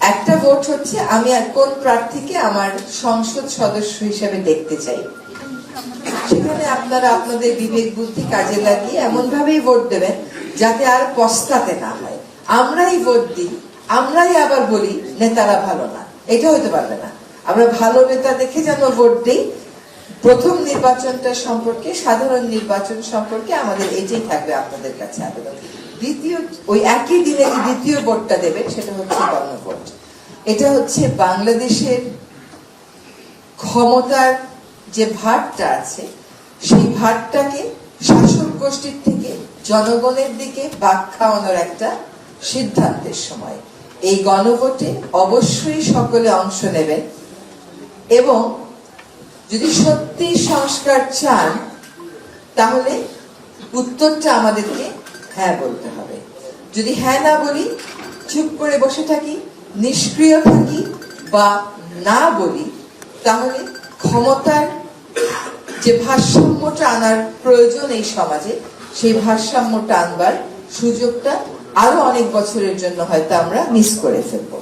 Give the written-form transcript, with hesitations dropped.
একটা ভোট হচ্ছে আমি কোন প্রার্থীকে আমার সংসদ সদস্য হিসেবে দেখতে চাই। সেখানে আপনারা আপনাদের বিবেক বুদ্ধি কাজে লাগিয়ে এমন ভাবেই ভোট দেবেন যাতে আর পস্তাতে না হয়। আমরাই ভোট দিই, আমরাই আবার বলি নেতারা ভালো না, এটা হতে পারবে না। আমরা ভালো নেতা দেখে যেন ভোট দিই। প্রথম নির্বাচনটা সম্পর্কে, সাধারণ নির্বাচন সম্পর্কে আমাদের এটাই থাকবে আপনাদের কাছে আবেদন। দ্বিতীয়, ওই একই দিনে যে দ্বিতীয় ভোটটা দেবেন সেটা হচ্ছে গণভোট। এটা হচ্ছে বাংলাদেশের ক্ষমতার যে ভারটা আছে সেই ভারটাকে শাসক গোষ্ঠীর থেকে জনগণের দিকে বাঁক খাওয়ানোর একটা সিদ্ধান্তের সময়। এই গণভোটে অবশ্যই সকলে অংশ নেবেন এবং যদি সত্যি সংস্কার চান তাহলে উত্তরটা আমাদেরকে হ্যাঁ বলতে হবে। যদি হ্যাঁ না বলি, চুপ করে বসে থাকি, নিষ্ক্রিয় থাকি বা না বলি, তাহলে ক্ষমতার যে ভারসাম্যটা আনার প্রয়োজন এই সমাজে, সেই ভারসাম্যটা আনবার সুযোগটা আরো অনেক বছরের জন্য হয়তো আমরা মিস করে ফেলবো।